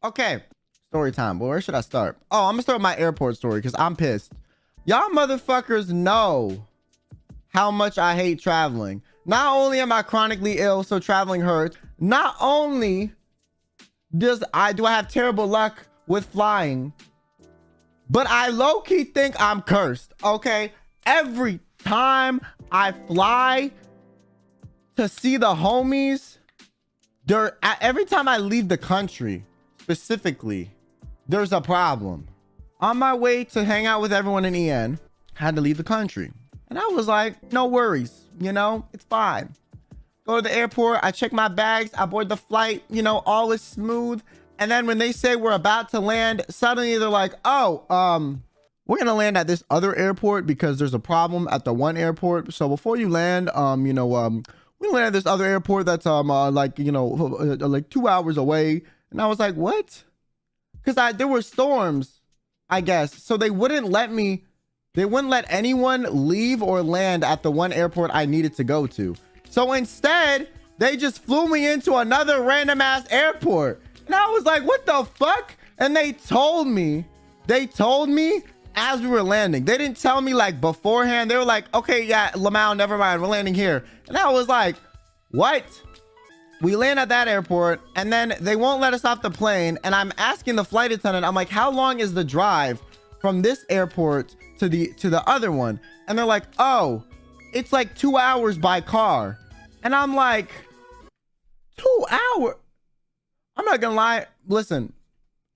Okay, story time. Well, where should I start? Oh, I'm gonna start with my airport story because I'm pissed. Y'all motherfuckers know how much I hate traveling. Not only am I chronically ill, so traveling hurts. Not only do I have terrible luck with flying, but I low-key think I'm cursed. Okay, every time I fly to see the homies, every time I leave the country, specifically, there's a problem. On my way to hang out with everyone in EN, had to leave the country. And I was like, no worries, you know, it's fine. Go to the airport, I check my bags, I board the flight, you know, all is smooth. And then when they say we're about to land, suddenly they're like, oh, we're gonna land at this other airport because there's a problem at the one airport. So before you land, we land at this other airport that's like 2 hours away. And I was like, what? Because there were storms, I guess. So they wouldn't let anyone leave or land at the one airport I needed to go to. So instead, they just flew me into another random ass airport. And I was like, what the fuck? And they told me as we were landing. They didn't tell me like beforehand. They were like, okay, yeah, Lamau, never mind, we're landing here. And I was like, what? We land at that airport and then they won't let us off the plane. And I'm asking the flight attendant, I'm like, how long is the drive from this airport to the other one? And they're like, oh, it's like 2 hours by car. And I'm like, 2 hours? I'm not gonna lie. Listen,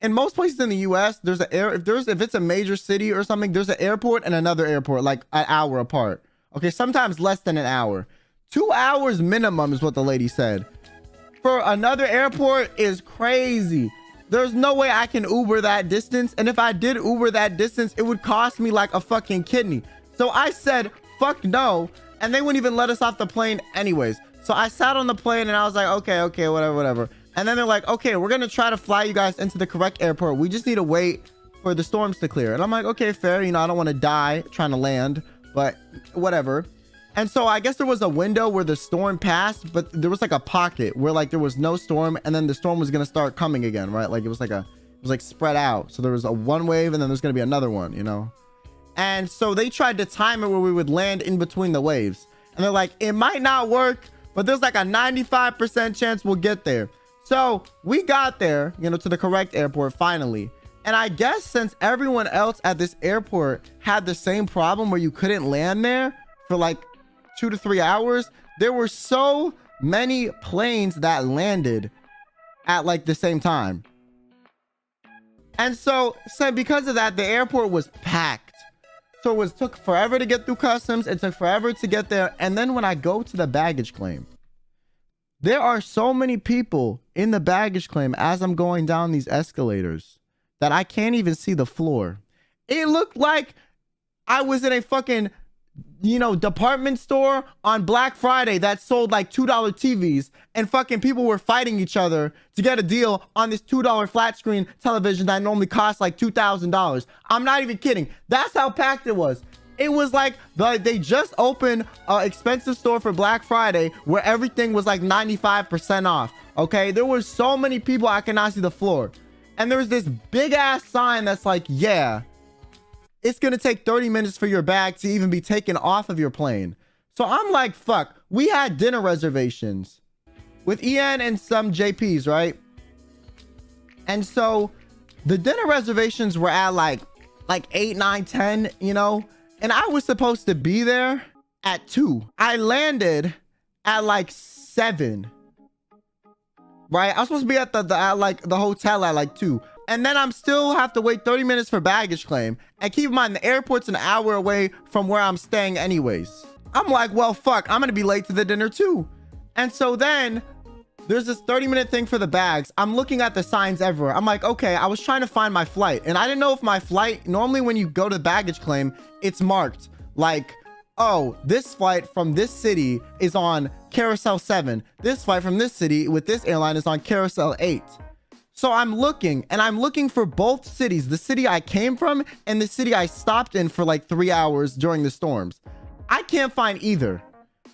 in most places in the US, there's if it's a major city or something, there's an airport and another airport like an hour apart. Okay, sometimes less than an hour. 2 hours minimum is what the lady said. For another airport is crazy. There's no way I can Uber that distance. And if I did Uber that distance, it would cost me like a fucking kidney. So I said, fuck no. And they wouldn't even let us off the plane anyways. So I sat on the plane and I was like, okay, whatever. And then they're like, okay, we're going to try to fly you guys into the correct airport. We just need to wait for the storms to clear. And I'm like, okay, fair. You know, I don't want to die trying to land, but whatever. And so I guess there was a window where the storm passed, but there was like a pocket where like there was no storm. And then the storm was going to start coming again, right? Like it was like spread out. So there was a one wave and then there's going to be another one, you know? And so they tried to time it where we would land in between the waves. And they're like, it might not work, but there's like a 95% chance we'll get there. So we got there, you know, to the correct airport finally. And I guess since everyone else at this airport had the same problem where you couldn't land there for like 2 to 3 hours, there were so many planes that landed at like the same time. And so because of that, the airport was packed. So it took forever to get through customs. It took forever to get there. And then when I go to the baggage claim, there are so many people in the baggage claim as I'm going down these escalators that I can't even see the floor. It looked like I was in a fucking, you know, department store on Black Friday that sold like $2 TVs and fucking people were fighting each other to get a deal on this $2 flat screen television that normally costs like $2,000. I'm not even kidding. That's how packed it was. It was like they just opened an expensive store for Black Friday where everything was like 95% off. Okay, there were so many people I cannot see the floor. And there was this big ass sign that's like, yeah, it's gonna take 30 minutes for your bag to even be taken off of your plane. So I'm like, fuck, we had dinner reservations with EN and some JPs, right? And so the dinner reservations were at like 8, 9, 10, you know? And I was supposed to be there at 2. I landed at like 7. Right? I was supposed to be at the hotel at like 2. And then I'm still have to wait 30 minutes for baggage claim. And keep in mind, the airport's an hour away from where I'm staying anyways. I'm like, well, fuck, I'm gonna be late to the dinner too. And so then there's this 30-minute thing for the bags. I'm looking at the signs everywhere. I'm like, okay, I was trying to find my flight. And I didn't know if my flight, normally when you go to the baggage claim, it's marked like, oh, this flight from this city is on Carousel 7. This flight from this city with this airline is on Carousel 8. So I'm looking for both cities, the city I came from and the city I stopped in for like 3 hours during the storms. I can't find either.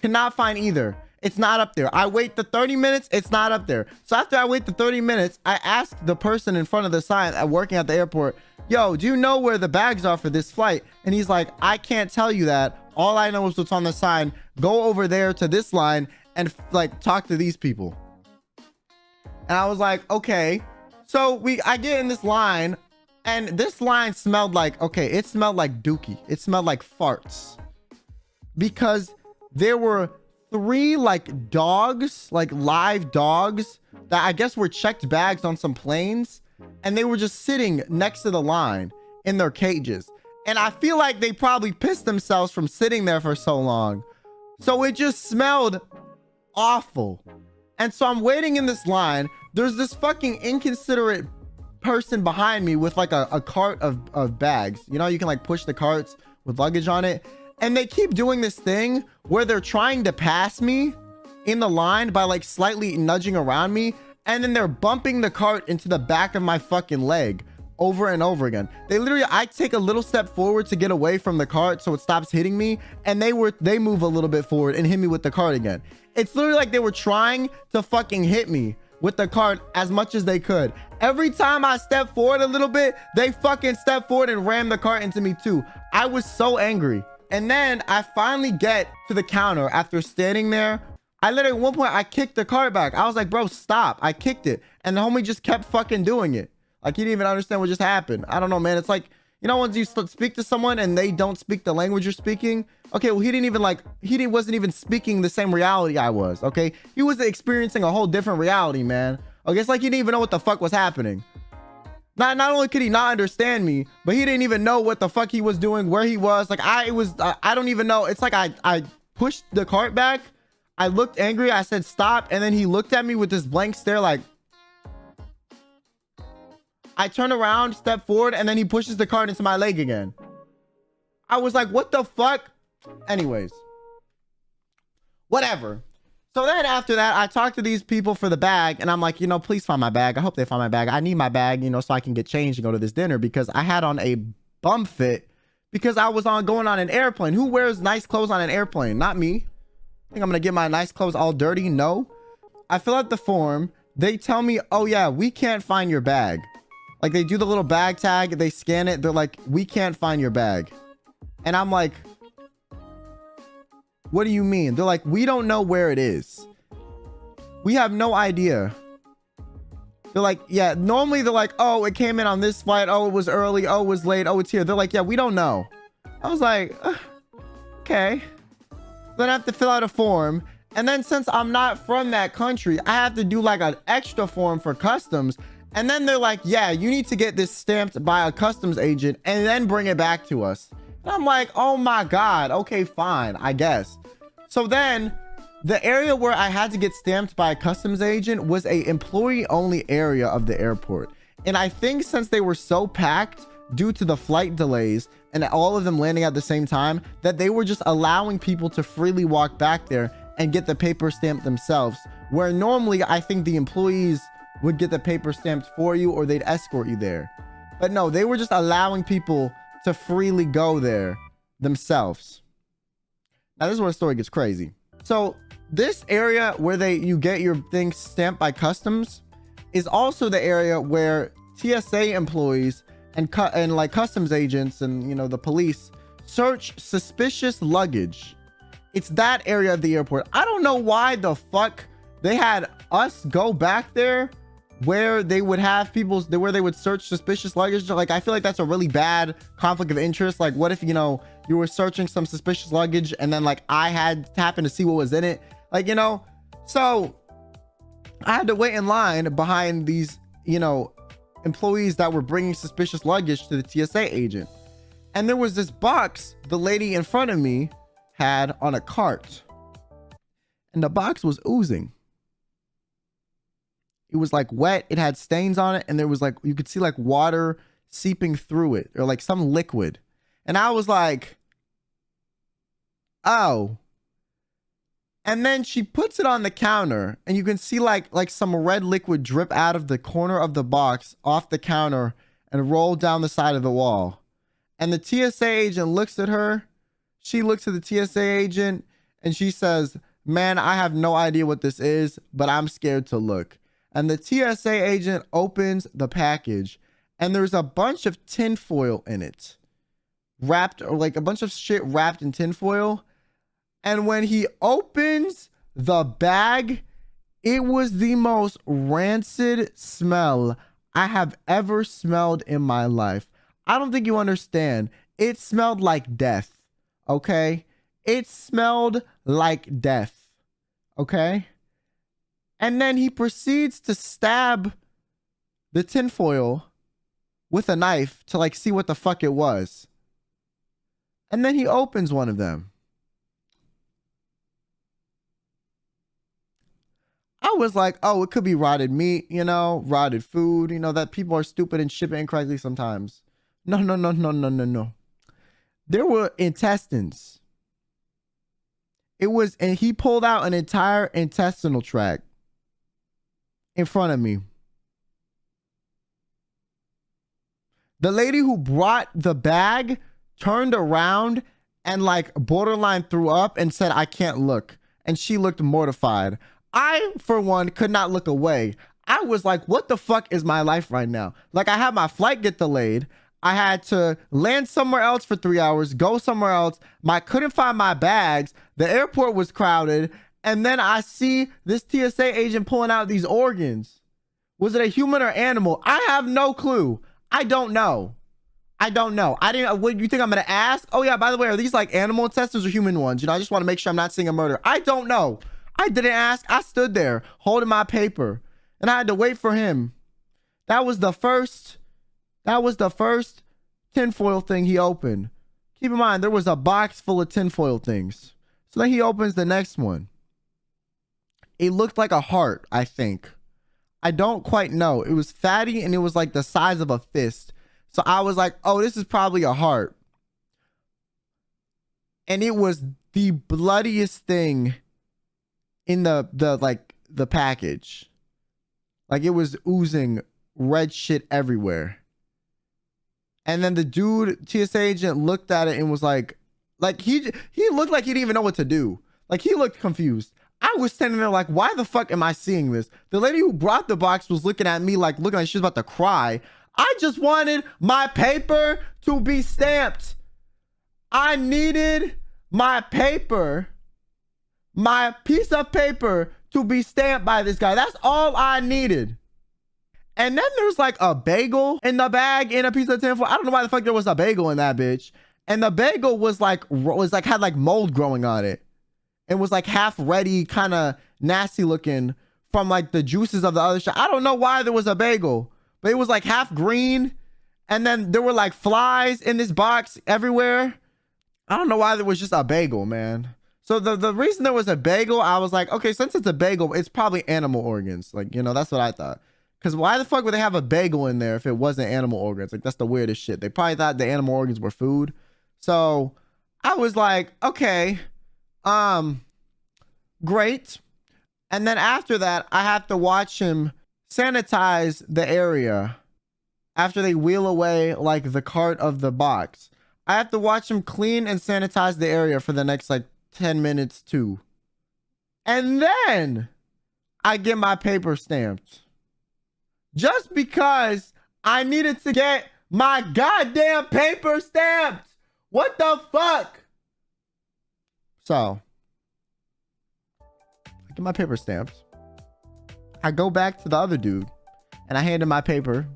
Cannot find either. It's not up there. I wait the 30 minutes. It's not up there. So after I wait the 30 minutes, I ask the person in front of the sign working at the airport, yo, do you know where the bags are for this flight? And he's like, I can't tell you that. All I know is what's on the sign. Go over there to this line and like talk to these people. And I was like, okay. So I get in this line, and this line smelled like, okay, it smelled like dookie. It smelled like farts, because there were 3 like dogs, like live dogs that I guess were checked bags on some planes, and they were just sitting next to the line in their cages. And I feel like they probably pissed themselves from sitting there for so long. So it just smelled awful. And so I'm waiting in this line. There's this fucking inconsiderate person behind me with like a cart of bags. You know, you can like push the carts with luggage on it. And they keep doing this thing where they're trying to pass me in the line by like slightly nudging around me. And then they're bumping the cart into the back of my fucking leg over and over again. They literally, I take a little step forward to get away from the cart so it stops hitting me, and they move a little bit forward and hit me with the cart again. It's literally like they were trying to fucking hit me with the cart as much as they could. Every time I step forward a little bit, they fucking step forward and ram the cart into me too. I was so angry. And then I finally get to the counter after standing there. I literally, at one point, I kicked the cart back. I was like, bro, stop. I kicked it. And the homie just kept fucking doing it. Like, he didn't even understand what just happened. I don't know, man. It's like, you know, once you speak to someone and they don't speak the language you're speaking. Okay, well, he wasn't even speaking the same reality I was, okay? He was experiencing a whole different reality, man. Okay, it's like he didn't even know what the fuck was happening. Not only could he not understand me, but he didn't even know what the fuck he was doing, where he was. Like, I don't even know. It's like I pushed the cart back. I looked angry. I said, stop. And then he looked at me with this blank stare like, I turn around, step forward, and then he pushes the cart into my leg again. I was like, what the fuck? Anyways, whatever. So then after that, I talked to these people for the bag, and I'm like, you know, please find my bag. I hope they find my bag. I need my bag, you know, so I can get changed and go to this dinner, because I had on a bum fit because I was going on an airplane. Who wears nice clothes on an airplane? Not me. Think I'm gonna get my nice clothes all dirty? No. I fill out the form. They tell me, oh yeah, we can't find your bag. Like, they do the little bag tag, they scan it, they're like, we can't find your bag. And I'm like, what do you mean? They're like, we don't know where it is. We have no idea. They're like, yeah, normally they're like, oh, it came in on this flight. Oh, it was early. Oh, it was late. Oh, it's here. They're like, yeah, we don't know. I was like, okay. Then I have to fill out a form. And then since I'm not from that country, I have to do like an extra form for customs. And then they're like, yeah, you need to get this stamped by a customs agent and then bring it back to us. And I'm like, oh my God. Okay, fine, I guess. So then the area where I had to get stamped by a customs agent was a employee only area of the airport. And I think since they were so packed due to the flight delays and all of them landing at the same time, that they were just allowing people to freely walk back there and get the paper stamped themselves. Where normally I think the employees would get the paper stamped for you, or they'd escort you there. But no, they were just allowing people to freely go there themselves. Now this is where the story gets crazy. So this area where you get your things stamped by customs is also the area where TSA employees and like customs agents and, you know, the police search suspicious luggage. It's that area of the airport. I don't know why the fuck they had us go back there where they would have where they would search suspicious luggage. Like, I feel like that's a really bad conflict of interest. Like, what if, you know, you were searching some suspicious luggage and then like I had to happen to see what was in it, like, you know. So I had to wait in line behind these, you know, employees that were bringing suspicious luggage to the TSA agent. And there was this box the lady in front of me had on a cart, and the box was oozing. It was like wet. It had stains on it. And there was like, you could see like water seeping through it, or like some liquid. And I was like, oh. And then she puts it on the counter, and you can see like some red liquid drip out of the corner of the box off the counter and roll down the side of the wall. And the TSA agent looks at her. She looks at the TSA agent and she says, man, I have no idea what this is, but I'm scared to look. And the TSA agent opens the package and there's a bunch of tinfoil in it. Wrapped, or like a bunch of shit wrapped in tinfoil. And when he opens the bag, it was the most rancid smell I have ever smelled in my life. I don't think you understand. It smelled like death. Okay? It smelled like death. Okay? And then he proceeds to stab the tinfoil with a knife to like see what the fuck it was. And then he opens one of them. I was like, oh, it could be rotted meat, you know, rotted food, you know, that people are stupid and ship it incorrectly sometimes. No. There were intestines. And he pulled out an entire intestinal tract in front of me. The lady who brought the bag turned around and like borderline threw up and said, I can't look. And she looked mortified. I, for one, could not look away. I was like, what the fuck is my life right now? Like, I had my flight get delayed. I had to land somewhere else for 3 hours, go somewhere else. I couldn't find my bags. The airport was crowded. And then I see this TSA agent pulling out these organs. Was it a human or animal? I have no clue. I don't know. What you think I'm gonna ask? Oh yeah, by the way, are these like animal intestines or human ones? You know, I just want to make sure I'm not seeing a murder. I don't know. I didn't ask. I stood there holding my paper and I had to wait for him. That was the first tinfoil thing he opened. Keep in mind, there was a box full of tinfoil things. So then he opens the next one. It looked like a heart, I think. I don't quite know. It was fatty and it was like the size of a fist. So I was like, oh, this is probably a heart. And it was the bloodiest thing in the package. Like, it was oozing red shit everywhere. And then the dude, TSA agent, looked at it and was like he looked like he didn't even know what to do. Like, he looked confused. I was standing there like, why the fuck am I seeing this? The lady who brought the box was looking at me like, looking like she was about to cry. I just wanted my paper to be stamped. I needed my paper, my piece of paper to be stamped by this guy. That's all I needed. And then there's like a bagel in the bag in a piece of tinfoil. I don't know why the fuck there was a bagel in that bitch. And the bagel was like had like mold growing on it. It was like half ready, kind of nasty looking from like the juices of the other shit. I don't know why there was a bagel, but it was like half green. And then there were like flies in this box everywhere. I don't know why there was just a bagel, man. So the reason there was a bagel, I was like, okay, since it's a bagel, it's probably animal organs. Like, you know, that's what I thought. Because why the fuck would they have a bagel in there if it wasn't animal organs? Like, that's the weirdest shit. They probably thought the animal organs were food. So I was like, okay, great. And then after that, I have to watch him sanitize the area after they wheel away like the cart of the box. I have to watch him clean and sanitize the area for the next like 10 minutes too. And then I get my paper stamped. Just because I needed to get my goddamn paper stamped. What the fuck? So I get my paper stamped. I go back to the other dude and I hand him my paper.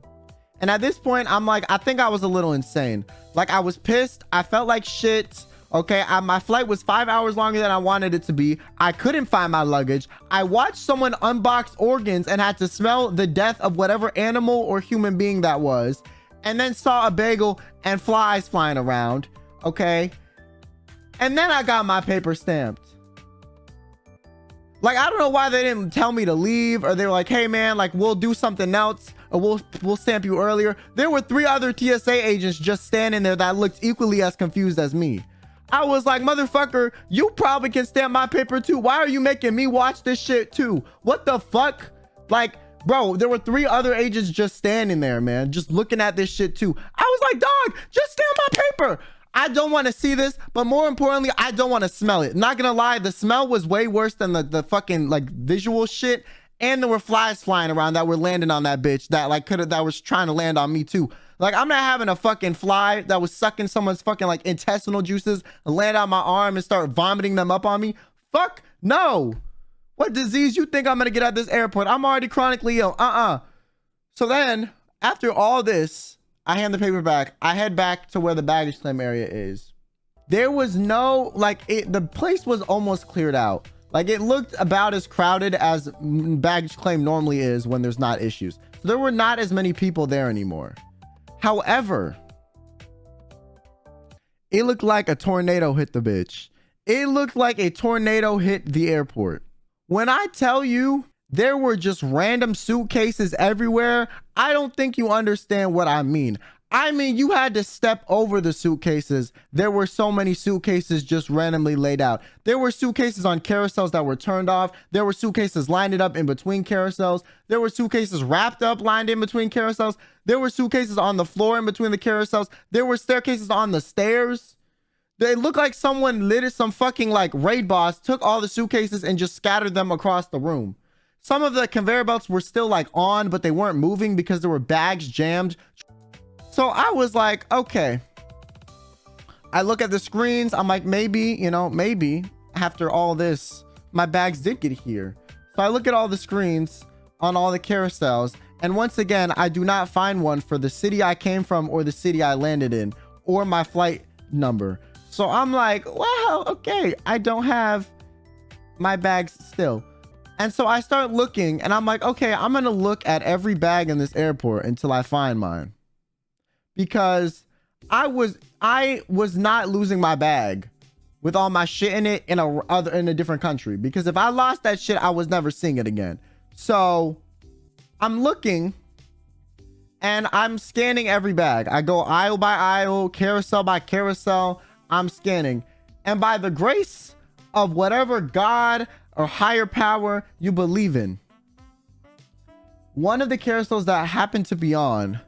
And at this point, I'm like, I think I was a little insane. Like, I was pissed. I felt like shit. Okay, my flight was 5 hours longer than I wanted it to be. I couldn't find my luggage. I watched someone unbox organs and had to smell the death of whatever animal or human being that was. And then saw a bagel and flies flying around. Okay. And then I got my paper stamped. Like, I don't know why they didn't tell me to leave, or they were like, hey man, like, we'll do something else, or we'll stamp you earlier. There were 3 other TSA agents just standing there that looked equally as confused as me. I was like, motherfucker, you probably can stamp my paper too. Why are you making me watch this shit too? What the fuck? Like, bro, there were 3 other agents just standing there, man, just looking at this shit too. I was like, dog, just stamp my paper. I don't want to see this, but more importantly, I don't want to smell it. Not gonna lie, the smell was way worse than the fucking like visual shit. And there were flies flying around that were landing on that bitch that like that was trying to land on me too. Like, I'm not having a fucking fly that was sucking someone's fucking like intestinal juices and land on my arm and start vomiting them up on me. Fuck no. What disease you think I'm gonna get at this airport? I'm already chronically ill. So then after all this, I hand the paper back. I head back to where the baggage claim area is. There was no, like, the place was almost cleared out. Like, it looked about as crowded as baggage claim normally is when there's not issues. So there were not as many people there anymore. However, it looked like a tornado hit the bitch. It looked like a tornado hit the airport. When I tell you there were just random suitcases everywhere, I don't think you understand what I mean. I mean, you had to step over the suitcases. There were so many suitcases just randomly laid out. There were suitcases on carousels that were turned off. There were suitcases lined up in between carousels. There were suitcases wrapped up, lined in between carousels. There were suitcases on the floor in between the carousels. There were staircases on the stairs. They looked like someone lit some fucking like raid boss, took all the suitcases and just scattered them across the room. Some of the conveyor belts were still like on, but they weren't moving because there were bags jammed. So I was like, okay. I look at the screens. I'm like, maybe, you know, maybe after all this, my bags did get here. So I look at all the screens on all the carousels. And once again, I do not find one for the city I came from or the city I landed in or my flight number. So I'm like, wow, okay. I don't have my bags still. And so I start looking and I'm like, okay, I'm going to look at every bag in this airport until I find mine. Because I was not losing my bag with all my shit in it in a different country. Because if I lost that shit, I was never seeing it again. So I'm looking and I'm scanning every bag. I go aisle by aisle, carousel by carousel. I'm scanning. And by the grace of whatever God or higher power you believe in, one of the carousels that I happened to be on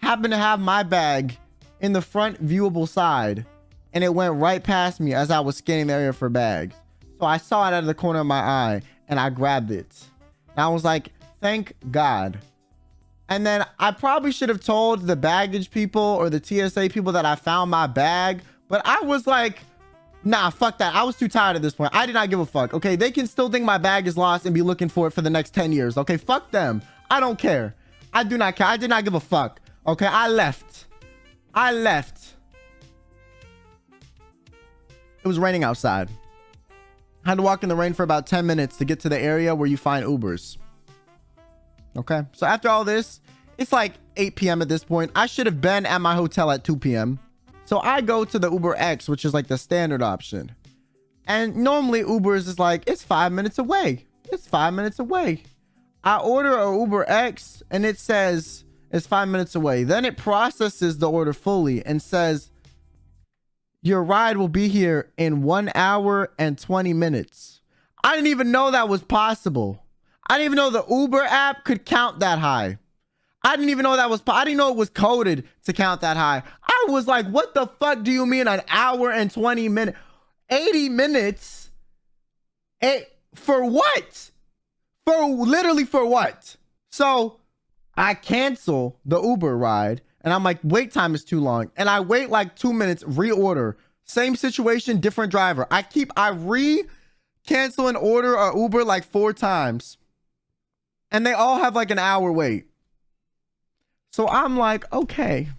happened to have my bag in the front viewable side, and it went right past me as I was scanning the area for bags. So I saw it out of the corner of my eye and I grabbed it. And I was like, thank God. And then I probably should have told the baggage people or the TSA people that I found my bag, but I was like, nah, fuck that. I was too tired at this point. I did not give a fuck. Okay, they can still think my bag is lost and be looking for it for the next 10 years. Okay, fuck them. I don't care. I do not care. I did not give a fuck. Okay, I left. It was raining outside. I had to walk in the rain for about 10 minutes to get to the area where you find Ubers. Okay, so after all this, it's like 8 p.m. at this point. I should have been at my hotel at 2 p.m. So I go to the Uber X, which is like the standard option. And normally Ubers is like, it's 5 minutes away. It's 5 minutes away. I order a Uber X and it says it's 5 minutes away. Then it processes the order fully and says, your ride will be here in 1 hour and 20 minutes. I didn't even know that was possible. I didn't even know the Uber app could count that high. I didn't even know that was, I didn't know it was coded to count that high. I was like, what the fuck do you mean an hour and 20 minutes? 80 minutes? For what? Literally for what? So I cancel the Uber ride and I'm like, wait time is too long. And I wait like 2 minutes, reorder. Same situation, different driver. I cancel and order a Uber like 4 times. And they all have like an hour wait. So I'm like, okay,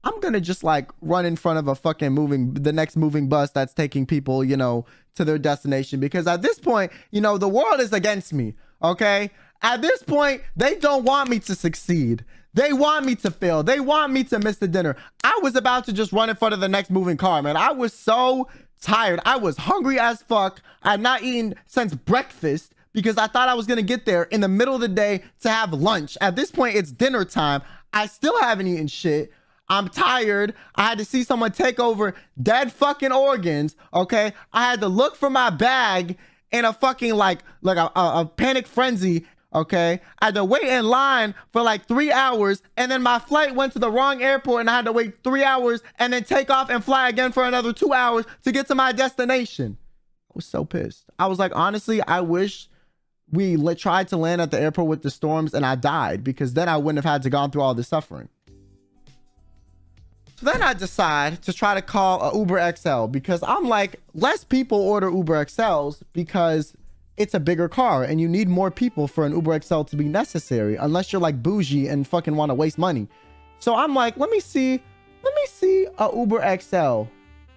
I'm gonna just like run in front of a fucking the next moving bus that's taking people, you know, to their destination. Because at this point, you know, the world is against me. Okay. At this point, they don't want me to succeed. They want me to fail. They want me to miss the dinner. I was about to just run in front of the next moving car, man. I was so tired. I was hungry as fuck. I had not eaten since breakfast because I thought I was going to get there in the middle of the day to have lunch. At this point, it's dinner time. I still haven't eaten shit. I'm tired. I had to see someone take over dead fucking organs. Okay. I had to look for my bag in a fucking like a panic frenzy. Okay, I had to wait in line for like 3 hours, and then my flight went to the wrong airport, and I had to wait 3 hours and then take off and fly again for another 2 hours to get to my destination. I was so pissed. I was like, honestly, I wish we tried to land at the airport with the storms and I died, because then I wouldn't have had to go through all this suffering. So then I decide to try to call a Uber XL, because I'm like, less people order Uber XLs because it's a bigger car and you need more people for an Uber XL to be necessary, unless you're like bougie and fucking want to waste money. So I'm like, let me see a Uber XL. You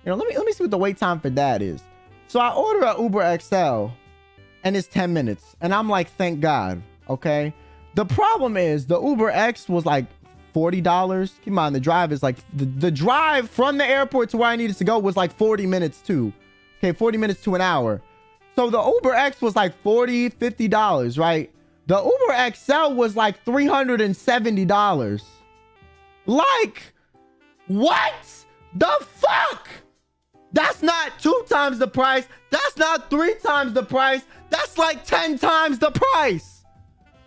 know, let me see what the wait time for that is. So I order a Uber XL and it's 10 minutes. And I'm like, thank God. Okay. The problem is the Uber X was like $40. Keep in mind, the drive is like the drive from the airport to where I needed to go was like 40 minutes too. Okay, 40 minutes to an hour. So the Uber X was like $40, $50, right? The Uber XL was like $370. Like, what the fuck? That's not 2 times the price. That's not 3 times the price. That's like 10 times the price.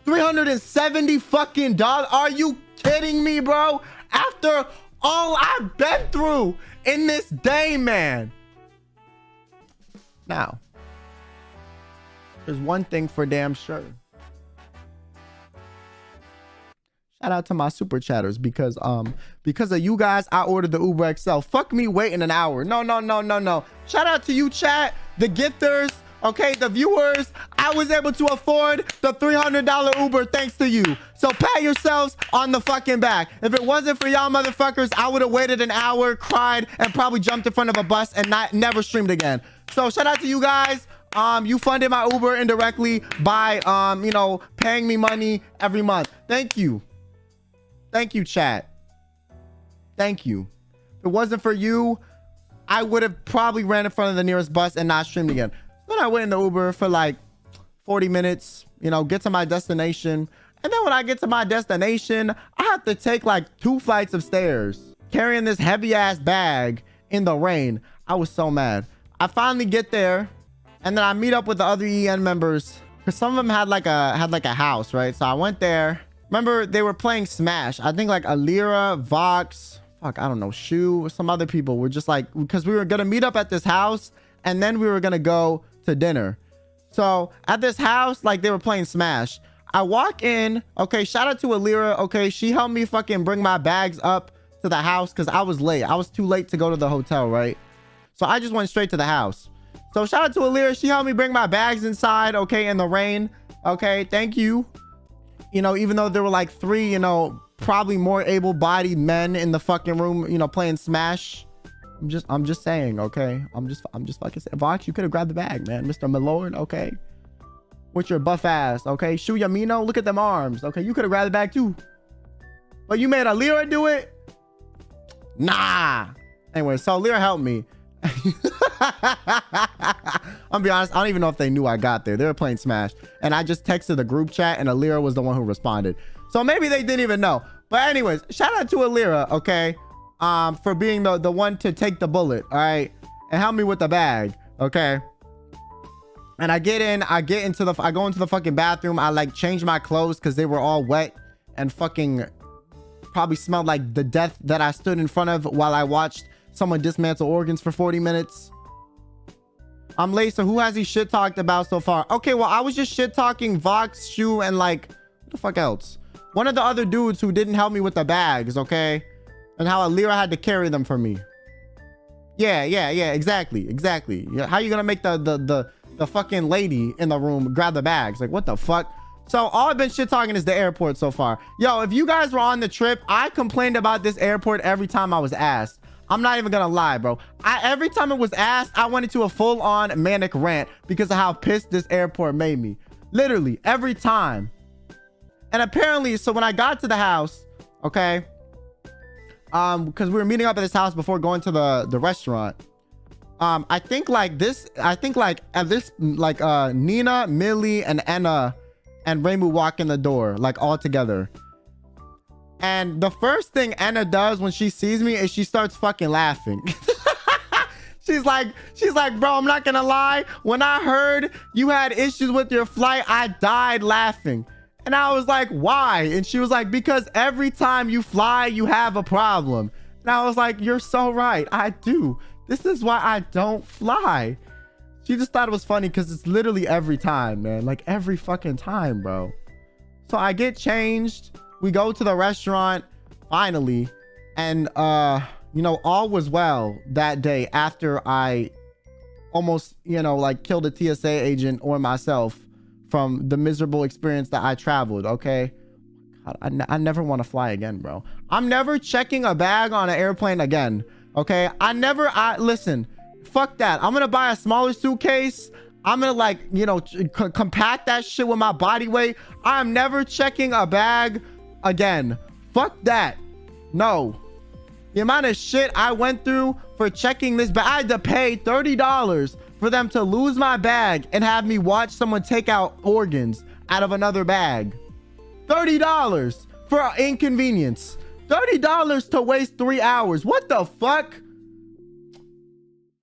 $370 fucking dollars. Are you kidding me, bro? After all I've been through in this day, man. Now, there's one thing for damn sure. Shout out to my super chatters, because of you guys, I ordered the Uber XL. Fuck me waiting an hour. No. Shout out to you, chat, the gifters, okay, the viewers. I was able to afford the $300 Uber thanks to you. So pat yourselves on the fucking back. If it wasn't for y'all motherfuckers, I would have waited an hour, cried, and probably jumped in front of a bus and never streamed again. So shout out to you guys. You funded my Uber indirectly by you know, paying me money every month. Thank you. Thank you, chat. Thank you. If it wasn't for you, I would have probably ran in front of the nearest bus and not streamed again. Then I went in the Uber for like 40 minutes, you know, get to my destination. And then when I get to my destination, I have to take like 2 flights of stairs, carrying this heavy ass bag in the rain. I was so mad. I finally get there, and then I meet up with the other EN members, because some of them had like a house, right? So I went there. Remember, they were playing Smash. I think like Alira, Vox, fuck, I don't know, Shu, some other people were just like, because we were gonna meet up at this house, and then we were gonna go to dinner. So at this house, like, they were playing Smash. I walk in. Okay, shout out to Alira. Okay, she helped me fucking bring my bags up to the house because I was late. I was too late to go to the hotel, right? So I just went straight to the house. So shout out to Alira. She helped me bring my bags inside, okay, in the rain. Okay, thank you. You know, even though there were like 3, you know, probably more able-bodied men in the fucking room, you know, playing Smash. I'm just saying, okay? I'm just fucking saying. Vox, you could have grabbed the bag, man. Mr. Milord, okay? With your buff ass, okay? Shu Yamino, look at them arms, okay? You could have grabbed the bag too. But you made Alira do it? Nah. Anyway, so Alira helped me. I'll be honest, I don't even know if they knew I got there. They were playing Smash. And I just texted the group chat, and Alira was the one who responded. So maybe they didn't even know. But anyways, shout out to Alira, okay? For being the one to take the bullet, all right? And help me with the bag, okay? And I go into the fucking bathroom. I like change my clothes because they were all wet and fucking probably smelled like the death that I stood in front of while I watched someone dismantle organs for 40 minutes. I'm late, so who has he shit talked about so far? Okay, well, I was just shit talking Vox, Shu, and like, what the fuck else? One of the other dudes who didn't help me with the bags, okay? And how Alira had to carry them for me. Yeah, exactly. Yeah, how you gonna make the fucking lady in the room grab the bags? Like, what the fuck? So all I've been shit talking is the airport so far. Yo, if you guys were on the trip, I complained about this airport every time I was asked. I'm not even gonna lie, bro. Every time it was asked, I went into a full-on manic rant because of how pissed this airport made me. Literally, every time. And apparently, so when I got to the house, okay, because we were meeting up at this house before going to the restaurant. I think Nina, Millie, and Anna and Reimu walk in the door, like all together. And the first thing Anna does when she sees me is she starts fucking laughing. She's like, bro, I'm not gonna lie. When I heard you had issues with your flight, I died laughing. And I was like, why? And she was like, because every time you fly, you have a problem. And I was like, you're so right. I do. This is why I don't fly. She just thought it was funny because it's literally every time, man. Like every fucking time, bro. So I get changed. We go to the restaurant finally. And, you know, all was well that day after I almost, you know, like killed a TSA agent or myself from the miserable experience that I traveled. Okay. God, I never want to fly again, bro. I'm never checking a bag on an airplane again. Okay. Listen, fuck that. I'm going to buy a smaller suitcase. I'm going to like, you know, compact that shit with my body weight. I'm never checking a bag again. Fuck that. No. The amount of shit I went through for checking this bag. I had to pay $30 for them to lose my bag and have me watch someone take out organs out of another bag. $30 for inconvenience. $30 to waste 3 hours. What the fuck?